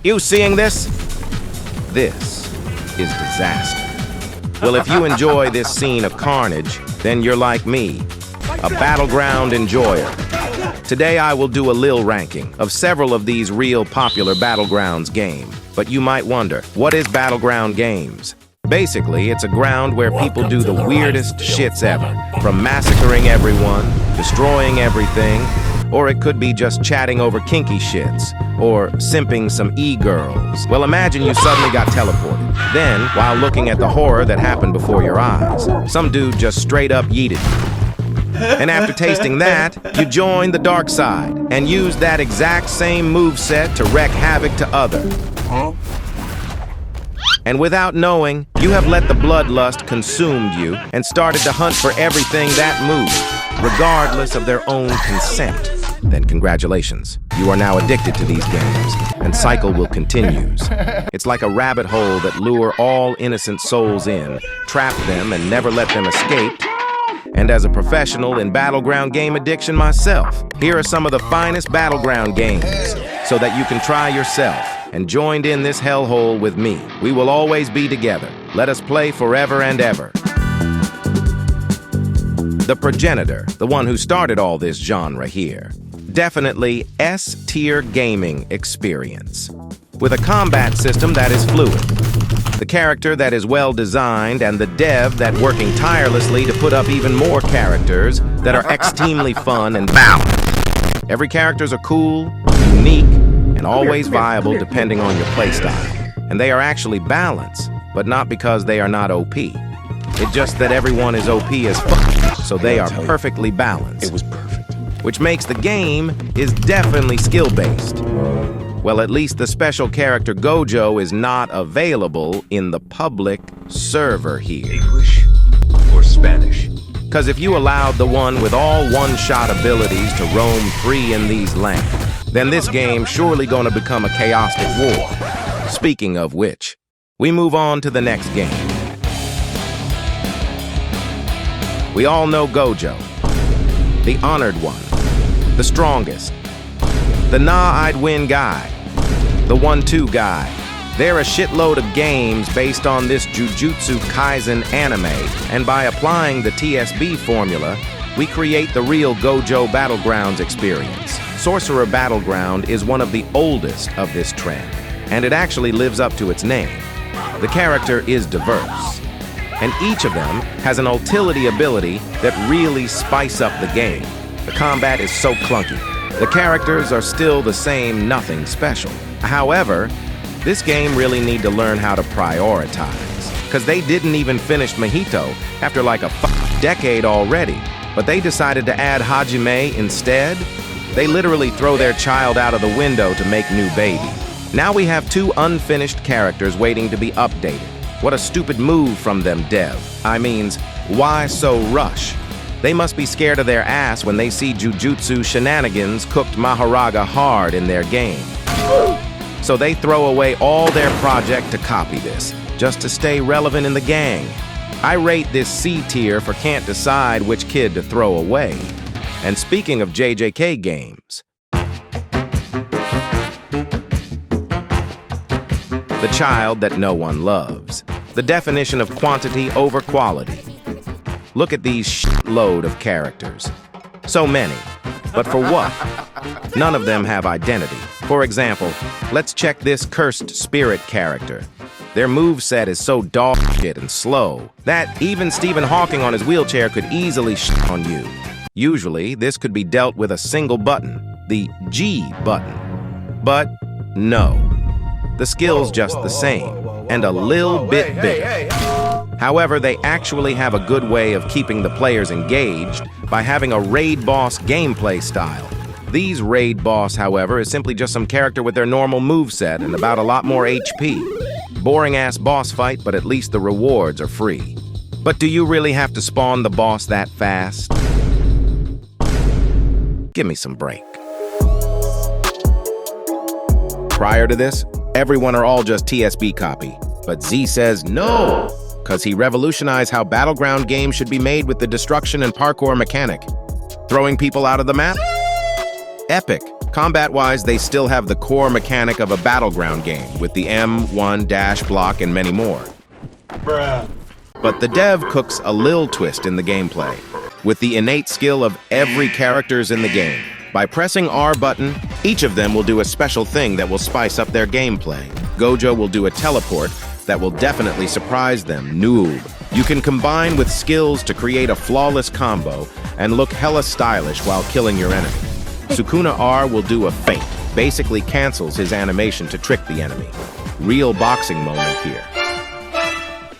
You seeing this? This is disaster. Well, if you enjoy this scene of carnage, then you're like me, a battleground enjoyer. Today I will do a lil ranking of several of these real popular Battlegrounds games. But you might wonder, what is Battleground Games? Basically, it's a ground where people do the weirdest shits ever, from massacring everyone, destroying everything, or it could be just chatting over kinky shits, or simping some e-girls. Well, imagine you suddenly got teleported. Then, while looking at the horror that happened before your eyes, some dude just straight up yeeted you. And after tasting that, you join the dark side and use that exact same moveset to wreak havoc to others. And without knowing, you have let the bloodlust consume you and started to hunt for everything that moved, regardless of their own consent. Then congratulations, you are now addicted to these games, and cycle will continues. It's like a rabbit hole that lure all innocent souls in, trap them and never let them escape. And as a professional in battleground game addiction myself, here are some of the finest battleground games, so that you can try yourself and join in this hellhole with me. We will always be together. Let us play forever and ever. The progenitor, the one who started all this genre here. Definitely S-tier gaming experience. With a combat system that is fluid, the character that is well designed, and the dev that working tirelessly to put up even more characters that are extremely fun and balanced. Every characters are cool, unique, and always viable depending on your playstyle. And they are actually balanced, but not because they are not OP. It's just that everyone is OP as fuck, so they are perfectly balanced. It was perfect. Which makes the game is definitely skill-based. Well, at least the special character Gojo is not available in the public server here. English or Spanish? Because if you allowed the one with all one-shot abilities to roam free in these lands, then this game surely gonna become a chaotic war. Speaking of which, we move on to the next game. We all know Gojo, the honored one, the strongest, the nah-I'd-win guy, the 1-2 guy. There are a shitload of games based on this Jujutsu Kaisen anime, and by applying the TSB formula, we create the real Gojo Battlegrounds experience. Sorcerer Battleground is one of the oldest of this trend, and it actually lives up to its name. The character is diverse, and each of them has an utility ability that really spice up the game. The combat is so clunky. The characters are still the same, nothing special. However, this game really need to learn how to prioritize, because they didn't even finish Mojito after like a decade already, but they decided to add Hajime instead. They literally throw their child out of the window to make new baby. Now we have 2 unfinished characters waiting to be updated. What a stupid move from them, dev. I means, why so rush? They must be scared of their ass when they see Jujutsu shenanigans cooked Maharaga hard in their game. So they throw away all their project to copy this, just to stay relevant in the gang. I rate this C tier for can't decide which kid to throw away. And speaking of JJK games, the child that no one loves. The definition of quantity over quality. Look at these shitload of characters. So many, but for what? None of them have identity. For example, let's check this cursed spirit character. Their moveset is so dog shit and slow that even Stephen Hawking on his wheelchair could easily shit on you. Usually, this could be dealt with a single button, the G button. But no. The skill's just the same, and a little bit bigger. However, they actually have a good way of keeping the players engaged by having a raid boss gameplay style. These raid boss, however, is simply just some character with their normal moveset and about a lot more HP. Boring-ass boss fight, but at least the rewards are free. But do you really have to spawn the boss that fast? Give me some break. Prior to this, everyone are all just TSB copy. But Z says no, because he revolutionized how battleground games should be made with the destruction and parkour mechanic. Throwing people out of the map? Epic. Combat-wise, they still have the core mechanic of a Battleground game with the M1 dash block and many more. Bruh. But the dev cooks a lil twist in the gameplay, with the innate skill of every characters in the game. By pressing R button, each of them will do a special thing that will spice up their gameplay. Gojo will do a teleport that will definitely surprise them, noob. You can combine with skills to create a flawless combo and look hella stylish while killing your enemy. Sukuna R will do a feint, basically cancels his animation to trick the enemy. Real boxing moment here.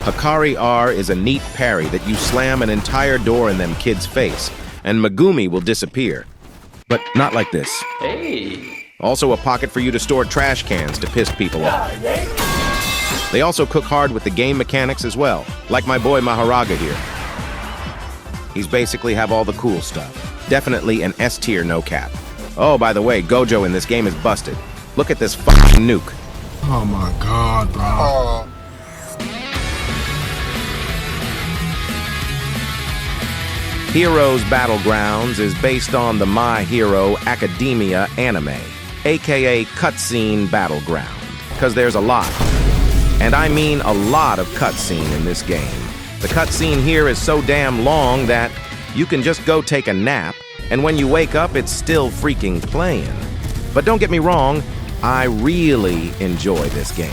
Hikari R is a neat parry that you slam an entire door in them kids' face, and Megumi will disappear. But not like this. Hey. Also a pocket for you to store trash cans to piss people off. They also cook hard with the game mechanics as well, like my boy Maharaga here. He's basically have all the cool stuff. Definitely an S tier, no cap. Oh, by the way, Gojo in this game is busted. Look at this fucking nuke. Oh my god, bro. Heroes Battlegrounds is based on the My Hero Academia anime, aka cutscene Battleground, because there's a lot. And I mean a lot of cutscene in this game. The cutscene here is so damn long that you can just go take a nap, and when you wake up, it's still freaking playing. But don't get me wrong, I really enjoy this game.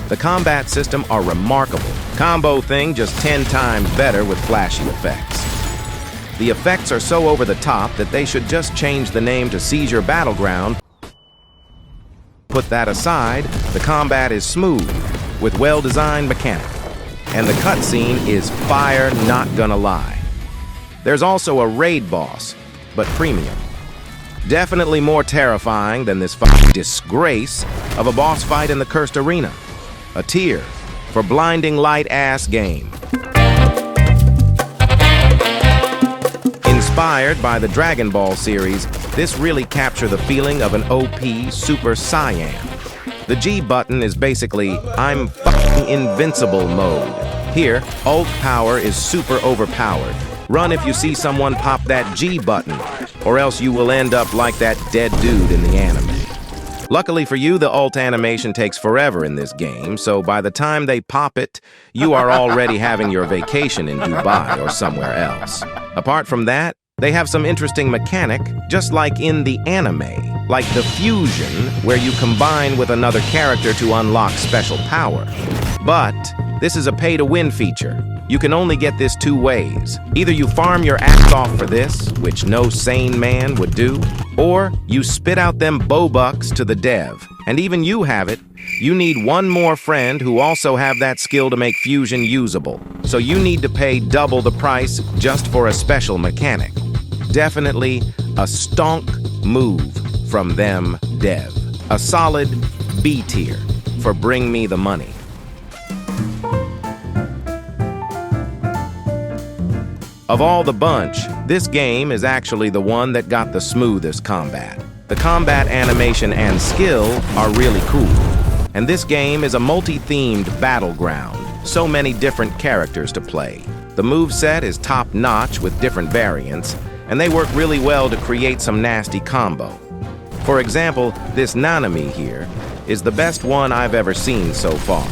The combat system are remarkable. Combo thing just 10 times better with flashy effects. The effects are so over the top that they should just change the name to Seizure Battleground. Put that aside, the combat is smooth, with well-designed mechanics. And the cutscene is fire, not gonna lie. There's also a raid boss, but premium. Definitely more terrifying than this fucking disgrace of a boss fight in the Cursed Arena. A tier for blinding light-ass game. Inspired by the Dragon Ball series, this really captures the feeling of an OP Super Saiyan. The G button is basically, I'm fucking invincible mode. Here, ult power is super overpowered. Run if you see someone pop that G button, or else you will end up like that dead dude in the anime. Luckily for you, the ult animation takes forever in this game, so by the time they pop it, you are already having your vacation in Dubai or somewhere else. Apart from that, they have some interesting mechanic, just like in the anime, like the fusion, where you combine with another character to unlock special power. But this is a pay-to-win feature. You can only get this two ways. Either you farm your ass off for this, which no sane man would do, or you spit out them Bobucks to the dev. And even you have it, you need one more friend who also have that skill to make fusion usable. So you need to pay double the price just for a special mechanic. Definitely a stonk move from them dev. A solid B tier for bring me the money. Of all the bunch, this game is actually the one that got the smoothest combat. The combat animation and skill are really cool. And this game is a multi-themed battleground, so many different characters to play. The moveset is top-notch with different variants, and they work really well to create some nasty combo. For example, this Nanami here is the best one I've ever seen so far.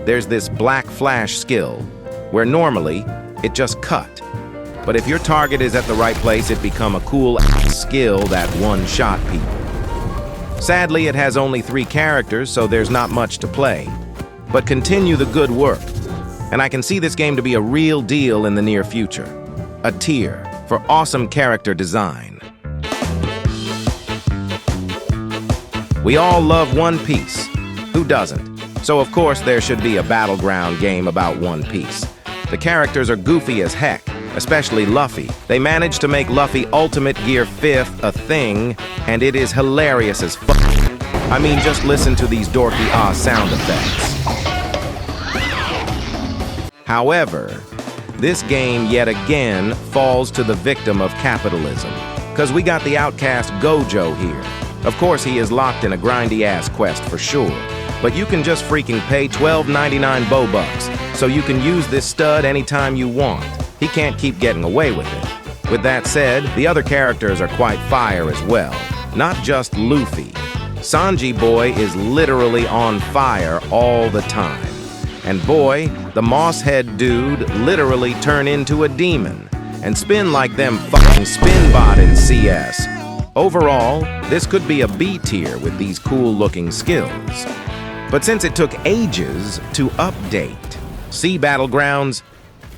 There's this black flash skill, where normally it just cut. But if your target is at the right place, it become a cool skill that one-shot people. Sadly, it has only 3 characters, so there's not much to play. But continue the good work, and I can see this game to be a real deal in the near future. A tier for awesome character design. We all love One Piece. Who doesn't? So of course there should be a Battleground game about One Piece. The characters are goofy as heck, especially Luffy. They managed to make Luffy Ultimate Gear 5th a thing, and it is hilarious as fuck. I mean, just listen to these dorky sound effects. However, this game yet again falls to the victim of capitalism, because we got the outcast Gojo here. Of course, he is locked in a grindy-ass quest for sure, but you can just freaking pay $12.99 Bobucks, so you can use this stud anytime you want. He can't keep getting away with it. With that said, the other characters are quite fire as well. not just Luffy. Sanji boy is literally on fire all the time. And boy, the moss head dude literally turn into a demon and spin like them fucking Spinbot in CS. Overall, this could be a B tier with these cool-looking skills. But since it took ages to update, see Battlegrounds,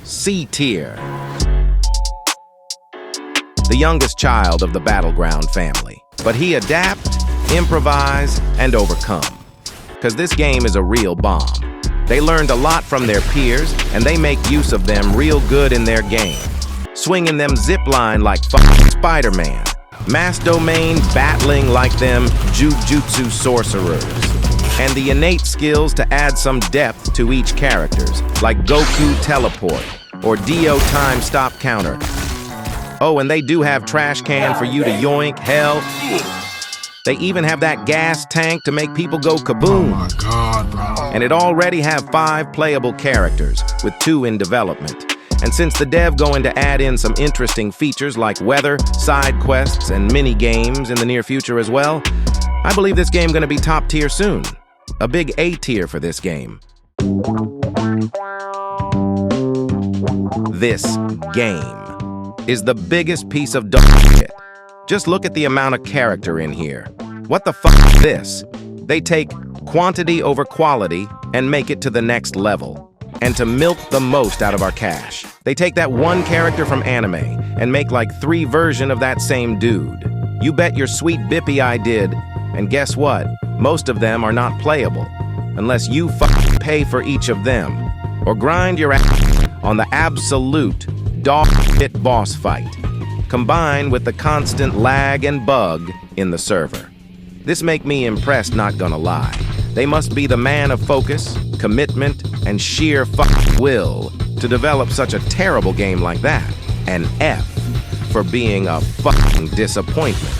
C tier. The youngest child of the Battleground family, but he adapt, improvise, and overcome. Cause this game is a real bomb. They learned a lot from their peers, and they make use of them real good in their game. Swinging them zipline like fucking Spider-Man. Mass domain battling like them jujutsu sorcerers. And the innate skills to add some depth to each characters, like Goku teleport or Dio time stop counter. Oh, and they do have trash can for you to yoink, hell. They even have that gas tank to make people go kaboom. Oh my God, bro. And it already have 5 playable characters, with 2 in development. And since the dev going to add in some interesting features like weather, side quests, and mini games in the near future as well, I believe this game gonna be top tier soon. A big A tier for this game. This game is the biggest piece of dog shit. Just look at the amount of character in here. What the fuck is this? They take quantity over quality and make it to the next level. And to milk the most out of our cash, they take that one character from anime and make like 3 versions of that same dude. You bet your sweet bippy I did. And guess what? Most of them are not playable, unless you fucking pay for each of them, or grind your ass on the absolute dog shit boss fight, combined with the constant lag and bug in the server. This make me impressed, not gonna lie. They must be the man of focus, commitment, and sheer fucking will to develop such a terrible game like that. An F for being a fucking disappointment.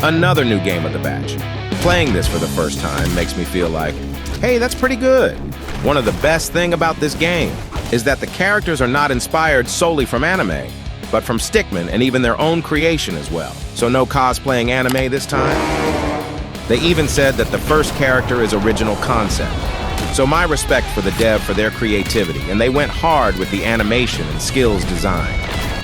Another new game of the batch. Playing this for the first time makes me feel like, hey, that's pretty good. One of the best thing about this game is that the characters are not inspired solely from anime, but from Stickman and even their own creation as well. So no cosplaying anime this time. They even said that the first character is original concept. So my respect for the dev for their creativity, and they went hard with the animation and skills design.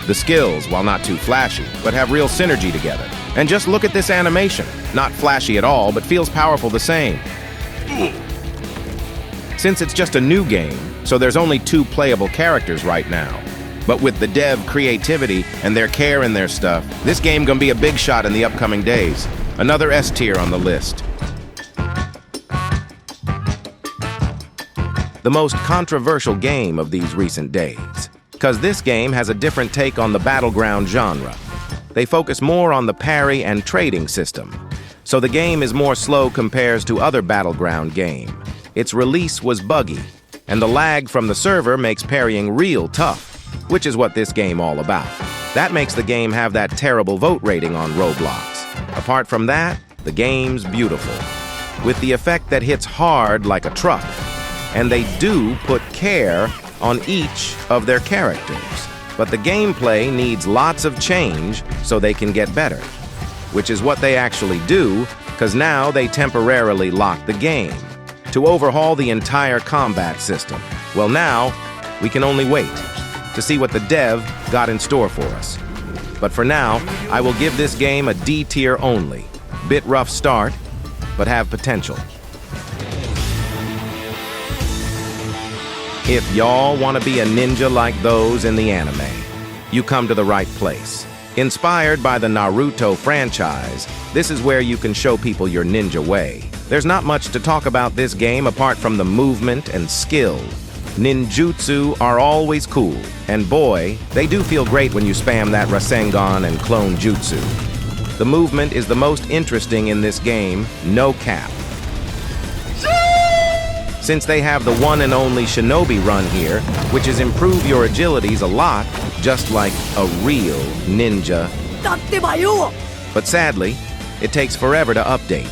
The skills, while not too flashy, but have real synergy together. And just look at this animation. Not flashy at all, but feels powerful the same. Since it's just a new game, so there's only 2 playable characters right now. But with the dev creativity and their care in their stuff, this game gonna be a big shot in the upcoming days. Another S tier on the list. The most controversial game of these recent days. Cause this game has a different take on the battleground genre. They focus more on the parry and trading system. So the game is more slow compared to other battleground game. Its release was buggy, and the lag from the server makes parrying real tough, which is what this game all about. That makes the game have that terrible vote rating on Roblox. Apart from that, the game's beautiful, with the effect that hits hard like a truck. And they do put care on each of their characters. But the gameplay needs lots of change so they can get better, which is what they actually do, because now they temporarily lock the game to overhaul the entire combat system. Well, now we can only wait to see what the dev got in store for us. But for now, I will give this game a D tier only. Bit rough start, but have potential. If y'all want to be a ninja like those in the anime, you come to the right place. Inspired by the Naruto franchise, this is where you can show people your ninja way. There's not much to talk about this game apart from the movement and skill. Ninjutsu are always cool, and boy, they do feel great when you spam that Rasengan and clone jutsu. The movement is the most interesting in this game, no cap. Since they have the one and only Shinobi run here, which is improve your agilities a lot, just like a real ninja. But sadly, it takes forever to update.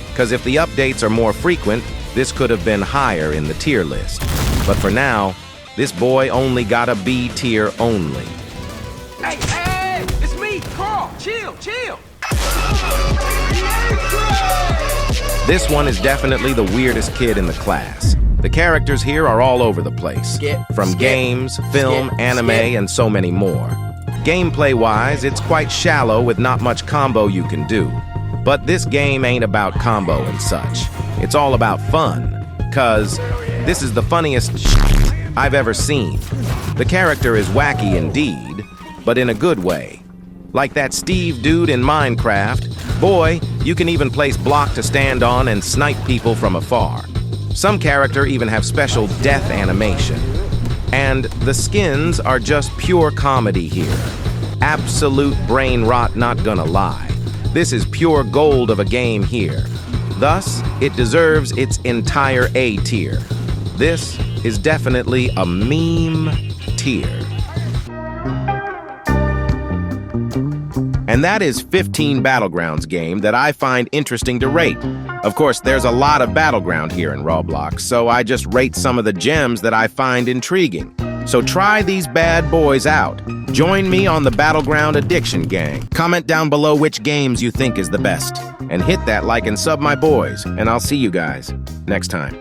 Because if the updates are more frequent, this could have been higher in the tier list. But for now, this boy only got a B tier only. Hey, hey! chill. This one is definitely the weirdest kid in the class. The characters here are all over the place, from games, film, anime, and so many more. Gameplay-wise, it's quite shallow with not much combo you can do. But this game ain't about combo and such. It's all about fun, 'cause this is the funniest shit I've ever seen. The character is wacky indeed, but in a good way. Like that Steve dude in Minecraft, boy, you can even place block to stand on and snipe people from afar. Some character even have special death animation. And the skins are just pure comedy here. Absolute brain rot, not gonna lie. This is pure gold of a game here. Thus, it deserves its entire A tier. This is definitely a meme tier. And that is 15 Battlegrounds game that I find interesting to rate. Of course, there's a lot of Battleground here in Roblox, so I just rate some of the gems that I find intriguing. So try these bad boys out. Join me on the Battleground Addiction Gang. Comment down below which games you think is the best. And hit that like and sub my boys, and I'll see you guys next time.